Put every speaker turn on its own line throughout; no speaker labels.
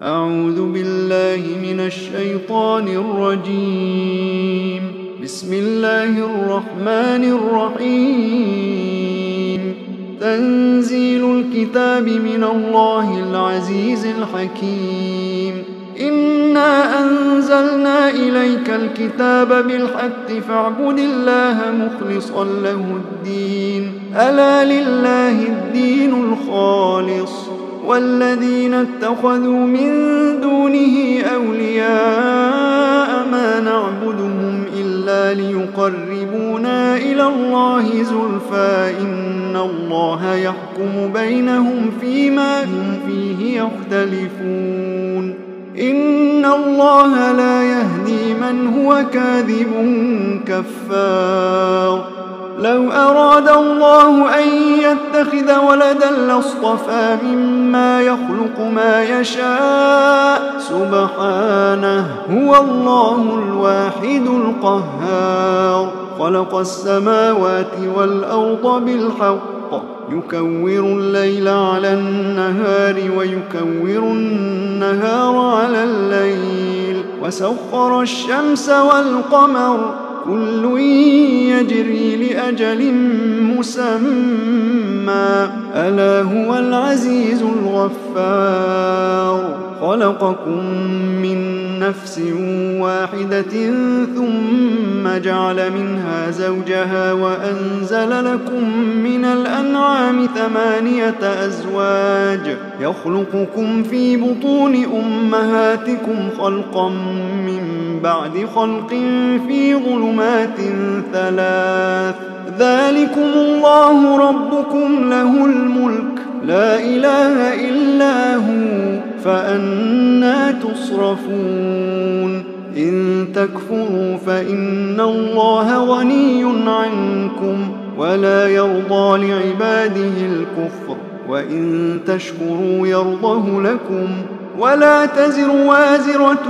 أعوذ بالله من الشيطان الرجيم. بسم الله الرحمن الرحيم. تنزيل الكتاب من الله العزيز الحكيم. إنا أنزلنا إليك الكتاب بالحق فاعبد الله مخلصا له الدين. ألا لله الدين الخالص والذين اتخذوا من دونه أولياء ما نعبدهم إلا ليقربونا إلى الله زلفى إن الله يحكم بينهم فيما هم فيه يختلفون. إن الله لا يهدي من هو كاذب كفار. لو أراد الله أن يتخذ ولدا لاصطفى مما يخلق ما يشاء سبحانه هو الله الواحد القهار. خلق السماوات والأرض بالحق يكور الليل على النهار ويكور النهار على الليل وسخر الشمس والقمر كل يجري لأجل مسمى ألا هو العزيز الغفار. خلقكم من نفس واحدة ثم جعل منها زوجها وأنزل لكم من الأنعام 8 أزواج يخلقكم في بطون أمهاتكم خلقا من بعد خلق في ظلمات 3 ذلكم الله ربكم له الملك لا إله إلا هو فأنى تصرفون. إن تكفروا فإن الله غني عنكم ولا يرضى لعباده الكفر وإن تشكروا يرضه لكم ولا تزر وازرة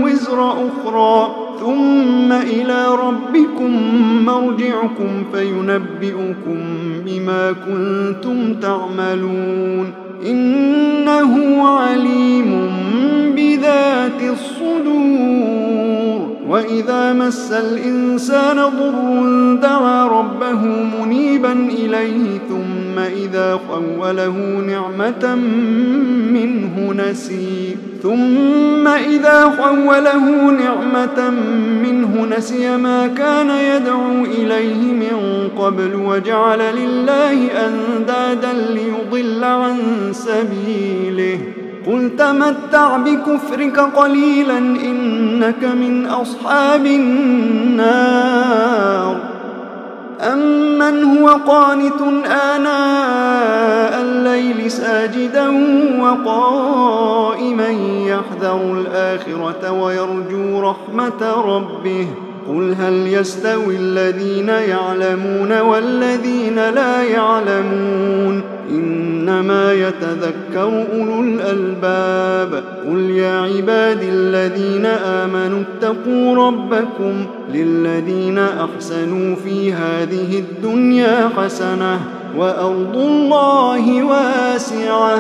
وزر أخرى ثم إلى ربكم مرجعكم فينبئكم بما كنتم تعملون. إنه عليم بذات الصدور. وإذا مس الإنسان ضر دعا ربه منيبا إليه ثم إذا خوله نعمة منه نسي ما كان يدعو إليه من قبل وجعل لله أندادا ليضل عن سبيله. قل تمتع بكفرك قليلا إنك من أصحاب النار. أمن هو قانت آناء الليل ساجدا وقائما يحذر الآخرة ويرجو رحمة ربه. قل هل يستوي الذين يعلمون والذين لا يعلمون إنما يتذكر أولو الألباب. قل يا عبادي الذين آمنوا اتقوا ربكم للذين أحسنوا في هذه الدنيا حسنة وأرض الله واسعة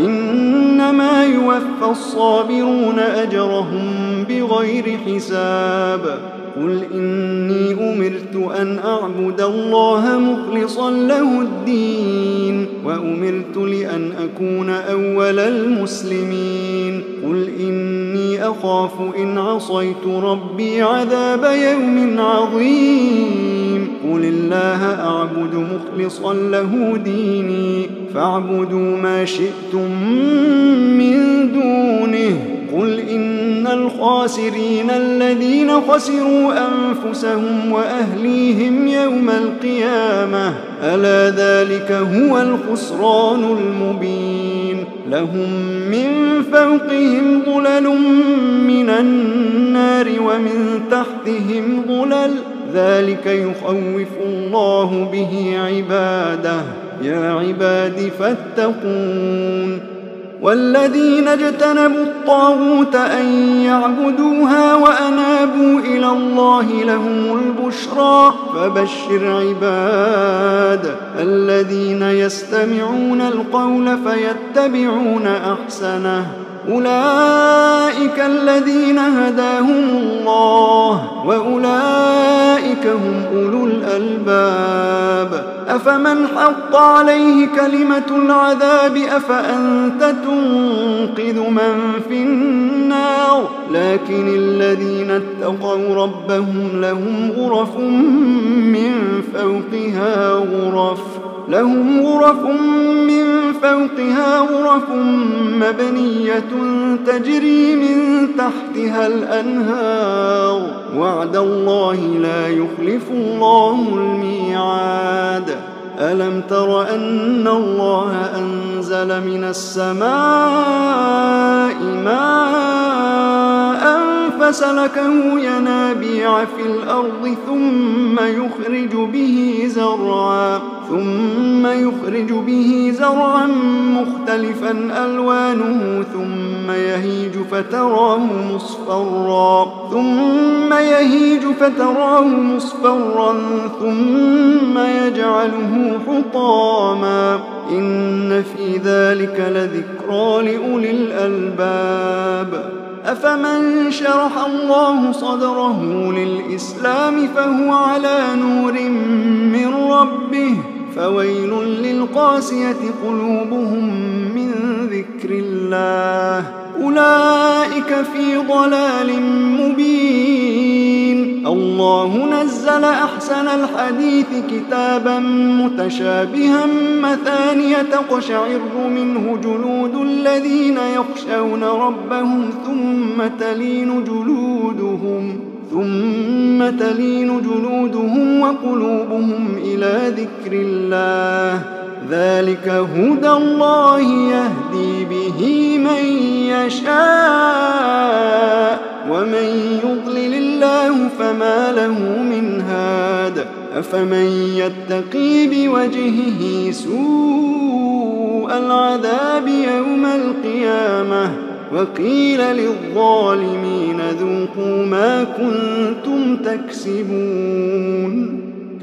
إنما يوفى الصابرون أجرهم بغير حساب. قل إني أمرت أن أعبد الله مخلصا له الدين وأمرت لأن أكون أول المسلمين. قل إني أخاف إن عصيت ربي عذاب يوم عظيم. قل الله أعبد مخلصا له ديني فاعبدوا ما شئتم من دونه. قل إن الخاسرين الذين خسروا أنفسهم وأهليهم يوم القيامة ألا ذلك هو الخسران المبين. لهم من فوقهم ظلل من النار ومن تحتهم ظلل ذلك يخوف الله به عباده. يا عباد فاتقون. والذين اجتنبوا الطاغوت أن يعبدوها وأنابوا إلى الله لهم البشرى فبشر عباد الذين يستمعون القول فيتبعون أحسنه أولئك الذين هداهم الله وأولئك هم أولو الألباب أفمن حق عليه كلمة العذاب أفأنت تنقذ من في النار لكن الذين اتقوا ربهم لهم غرف من فوقها غرف مبنية تجري من تحتها الأنهار وعد الله لا يخلف الله الميعاد ألم تر أن الله أنزل من السماء ماء فسلكه ينابيع في الأرض ثم يخرج به زرعا مختلفا ألوانه ثم يهيج فتراه مصفرا ثم يجعله حطاما إن في ذلك لذكرى لأولي الألباب أفمن شرح الله صدره للإسلام فهو على نور من ربه فويل للقاسية قلوبهم من ذكر الله أولئك في ضلال مبين الله نزل أحسن الحديث كتابا متشابها مثانية تقشعر منه جلود الذين يخشون ربهم ثم تلين جلودهم وقلوبهم إلى ذكر الله ذلك هدى الله يهدي به من يشاء ومن يضلل الله فما له من هاد أفمن يتقي بوجهه سوء العذاب يوم القيامة وقيل للظالمين ذوقوا ما كنتم تكسبون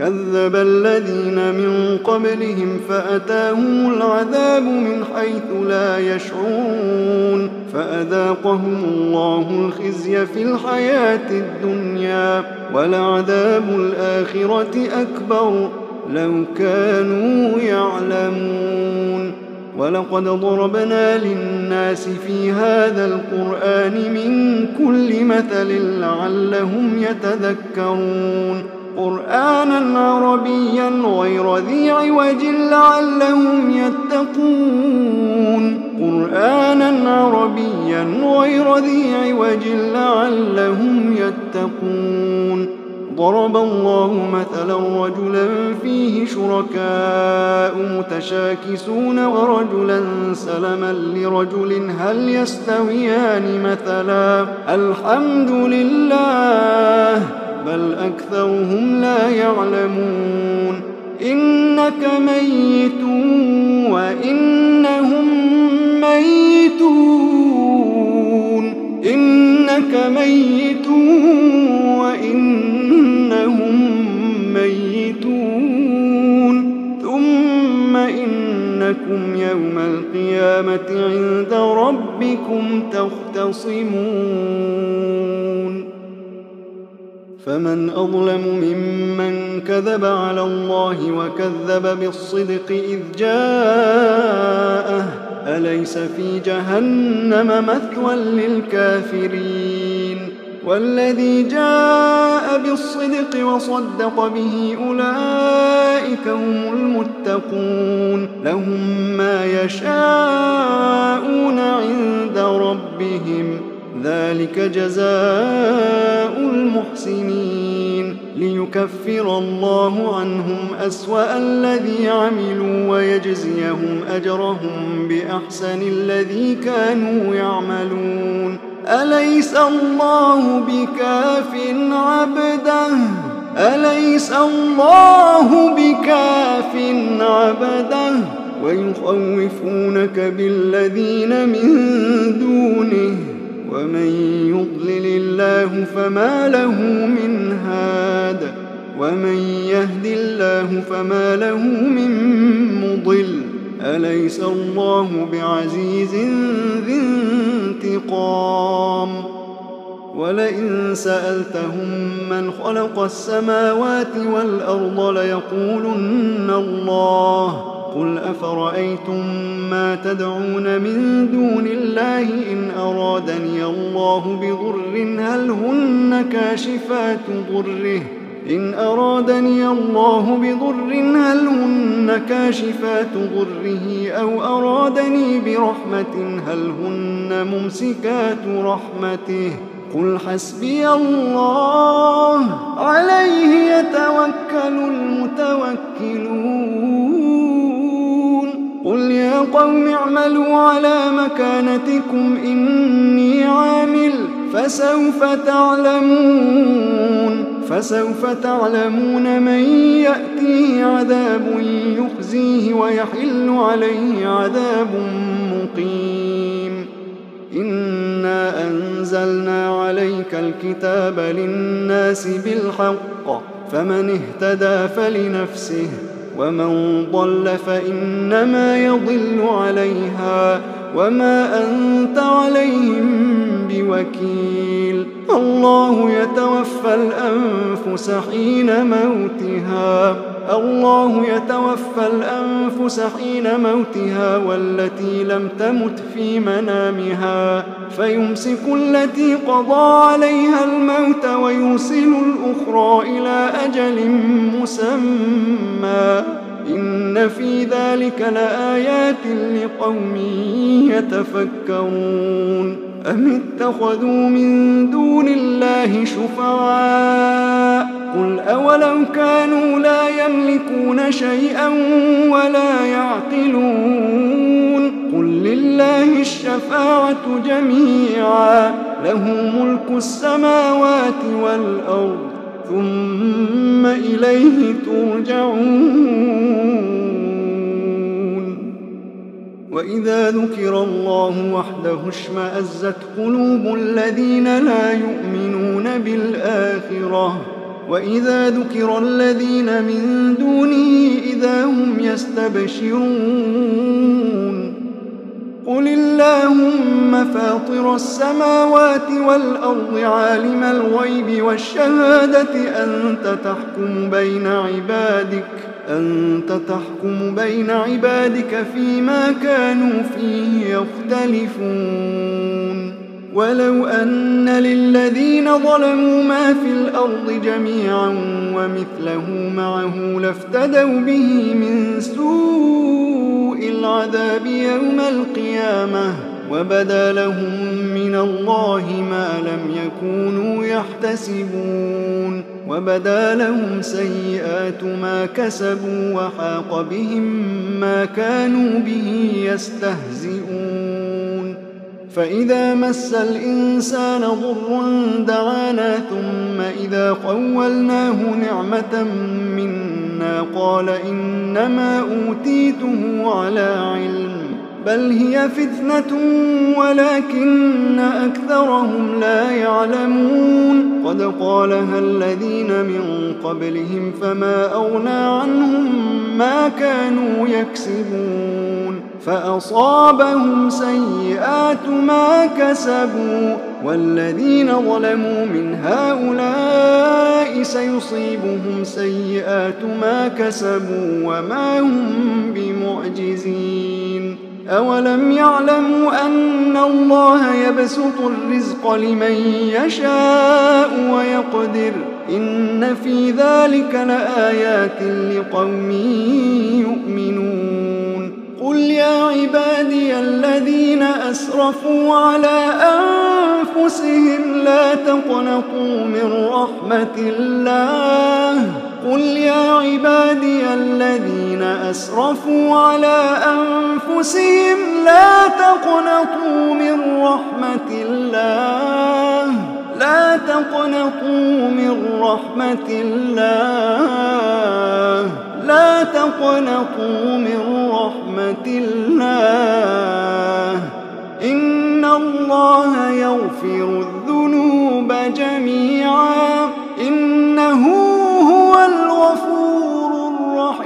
كذب الذين من قبلهم فأتاهم العذاب من حيث لا يشعرون فأذاقهم الله الخزي في الحياة الدنيا ولعذاب الآخرة أكبر لو كانوا يعلمون ولقد ضربنا للناس في هذا القرآن من كل مثل لعلهم يتذكرون قرآنا عربيا غير ذي عوج لعلهم يتقون ضرب الله مثلا رجلا فيه شركاء متشاكسون ورجلا سلما لرجل هل يستويان مثلا الحمد لله بل أكثرهم لا يعلمون إنك ميت وإنهم ميتون ثم إنكم يوم القيامة عند ربكم تختصمون فمن أظلم ممن كذب على الله وكذب بالصدق إذ جاءه أليس في جهنم مثوى للكافرين والذي جاء بالصدق وصدق به أولئك هم المتقون لهم ما يشاءون عند ربهم ذلك جزاء المحسنين ليكفر الله عنهم أسوأ الذي عملوا ويجزيهم أجرهم بأحسن الذي كانوا يعملون أليس الله بكاف عبده ويخوفونك بالذين من دونه ومن يضلل الله فما له من هاد ومن يهد الله فما له من مضل أليس الله بعزيز ذي انتقام. ولئن سألتهم من خلق السماوات والأرض ليقولن الله. قل أفرأيتم ما تدعون من دون الله إن أرادني الله بضر هل هن كاشفات ضره أو أرادني برحمة هل هن ممسكات رحمته. قل حسبي الله عليه يتوكل المتوكلون. قل يا قوم اعملوا على مكانتكم إني عامل فسوف تعلمون من يأتيه عذاب يخزيه ويحل عليه عذاب مقيم. إنا أنزلنا عليك الكتاب للناس بالحق فمن اهتدى فلنفسه ومن ضل فإنما يضل عليها وما أنت عليهم بوكيل. الله يتوفى الأنفس حين موتها والتي لم تمت في منامها فيمسك التي قضى عليها الموت ويرسل الأخرى إلى أجل مسمى. إن في ذلك لآيات لقوم يتفكرون. أم اتخذوا من دون الله شفعاء قل أولو كانوا لا يملكون شيئا ولا يعقلون. قل لله الشفاعة جميعا له ملك السماوات والأرض ثم إليه ترجعون. وإذا ذكر الله وحده اشمأزت قلوب الذين لا يؤمنون بالآخرة وإذا ذكر الذين من دونه إذا هم يستبشرون. قل اللهم فاطر السماوات والأرض عالم الغيب والشهادة أنت تحكم بين عبادك فيما كانوا فيه يختلفون. ولو أن للذين ظلموا ما في الأرض جميعا ومثله معه لافتدوا به من سوء العذاب يوم القيامة وبدا لهم من الله ما لم يكونوا يحتسبون. وبدا لهم سيئات ما كسبوا وحاق بهم ما كانوا به يستهزئون. فإذا مس الإنسان ضر دعانا ثم إذا خولناه نعمة منا قال إنما أوتيته على علم بل هي فتنة ولكن أكثرهم لا يعلمون. قد قالها الذين من قبلهم فما أغنى عنهم ما كانوا يكسبون فأصابهم سيئات ما كسبوا والذين ظلموا من هؤلاء سيصيبهم سيئات ما كسبوا وما هم بمعجزين. أولم يعلموا أن الله يبسط الرزق لمن يشاء ويقدر إن في ذلك لآيات لقوم يؤمنون. قل يا عبادي الذين أسرفوا على أنفسهم لا تقنطوا من رحمة الله قل يا عبادي الذين أسرفوا على أنفسهم لا تقنطوا من رحمة الله لا تقنطوا من رحمة الله لا تقنطوا من رحمة الله إن الله يغفر الذنوب جميعا إنه هو الغفور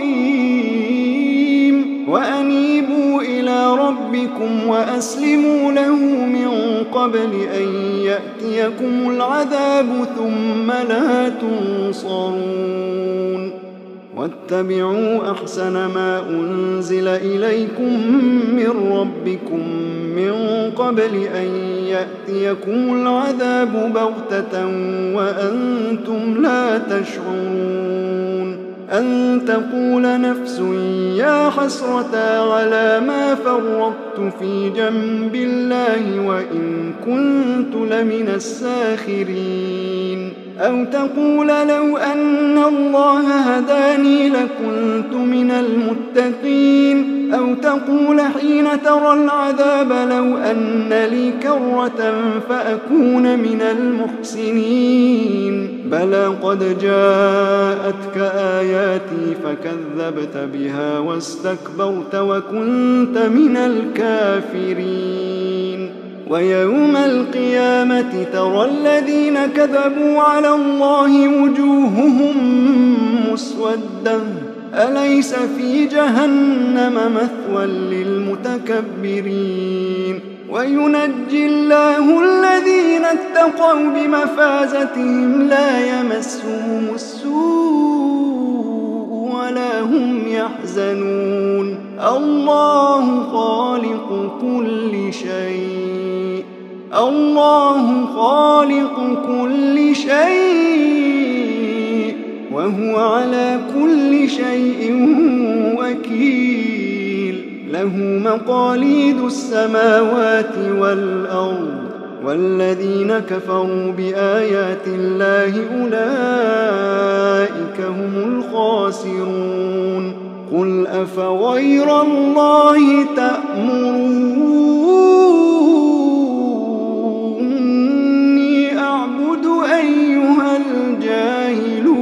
الرحيم وأنيبوا إلى ربكم وأسلموا له من قبل أن يأتيكم العذاب ثم لا تنصرون واتبعوا أحسن ما أنزل إليكم من ربكم من قبل أن يأتيكم العذاب بغتة وأنتم لا تشعرون أن تقول نفس يا حسرة على ما فرطت في جنب الله وإن كنت لمن الساخرين أو تقول لو أن الله هداني لكنت من المتقين أو تقول حين ترى العذاب لو أن لي كرة فأكون من المحسنين بلى قد جاءتك آياتي فكذبت بها واستكبرت وكنت من الكافرين ويوم القيامة ترى الذين كذبوا على الله وجوههم مسودة أليس في جهنم مثوى للمتكبرين وينجي الله الذين اتقوا بمفازتهم لا يمسهم السوء ولا هم يحزنون الله خالق كل شيء وهو على كل شيء وكيل له مقاليد السماوات والأرض والذين كفروا بآيات الله أولئك هم الخاسرون قل أفغير الله تأمروني أعبد أيها الجاهلون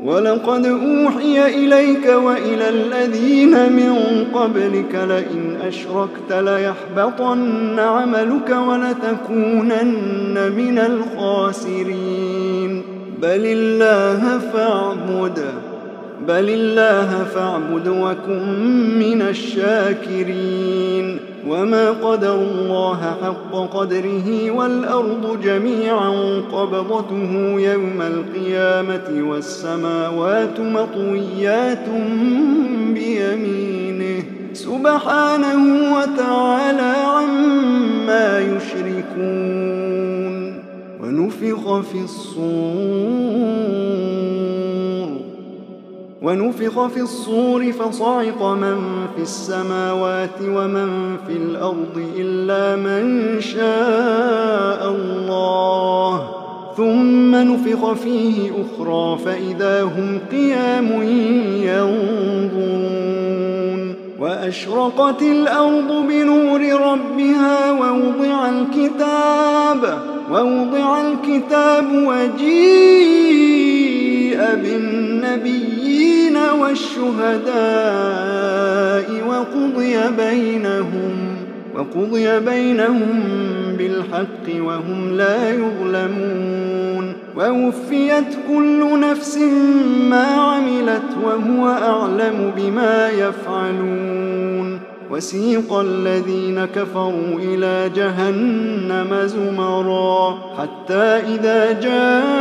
ولقد أوحي إليك وإلى الذين من قبلك لئن أشركت ليحبطن عملك ولتكونن من الخاسرين بل الله فاعبد وكن من الشاكرين وما قدر الله حق قدره والأرض جميعا قبضته يوم القيامة والسماوات مطويات بيمينه سبحانه وتعالى عما يشركون ونفخ في الصور فصعق من في السماوات ومن في الأرض إلا من شاء الله ثم نفخ فيه أخرى فإذا هم قيام ينظرون وأشرقت الأرض بنور ربها ووضع الكتاب وجيء بالنبيين والشهداء وقضي بينهم بالحق وهم لا يظلمون ووفيت كل نفس ما عملت وهو أعلم بما يفعلون وسيق الذين كفروا إلى جهنم زمرا حتى إذا جاءوها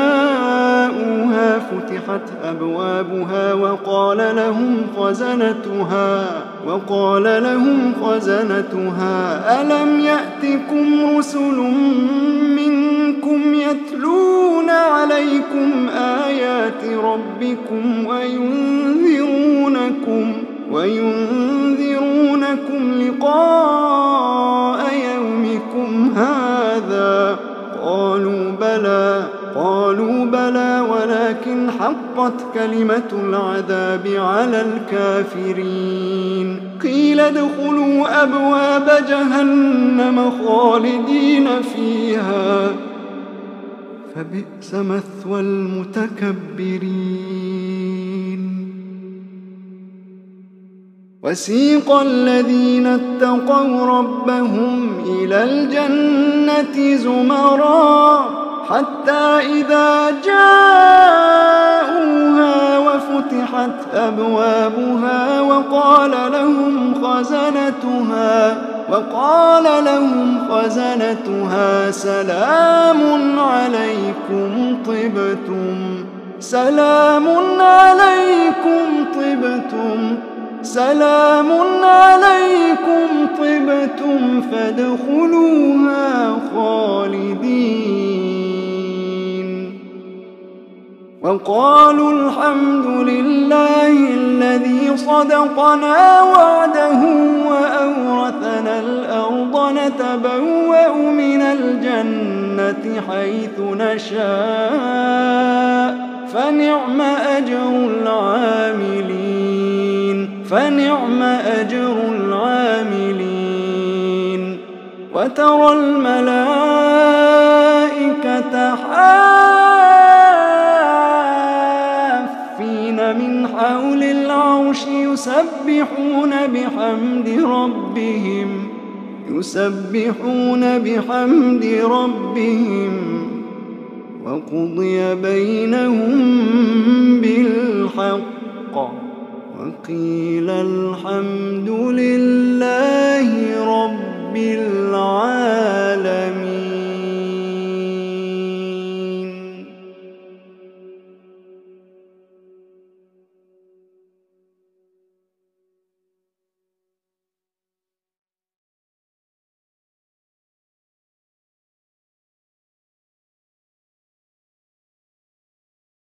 فتحت أبوابها وقال لهم خزنتها ألم يأتكم رسل منكم يتلون عليكم آيات ربكم وينذرونكم لقاء يومكم هذا قالوا بلى ولكن حقت كلمة العذاب على الكافرين قيل ادخلوا أبواب جهنم خالدين فيها فبئس مثوى المتكبرين وسيق الذين اتقوا ربهم إلى الجنة زمرا حتى إذا جاءوها وفتحت أبوابها وقال لهم خزنتها سلام عليكم طبتم سلام عليكم طبتم فادخلوها خالدين. وقالوا الحمد لله الذي صدقنا وعده وأورثنا الأرض نتبوأ من الجنة حيث نشاء فنعم أجر العاملين. وترى الملائكة حافين من حول العرش يسبحون بحمد ربهم وقضي بينهم بالحق وقيل الحمد لله رب العالمين.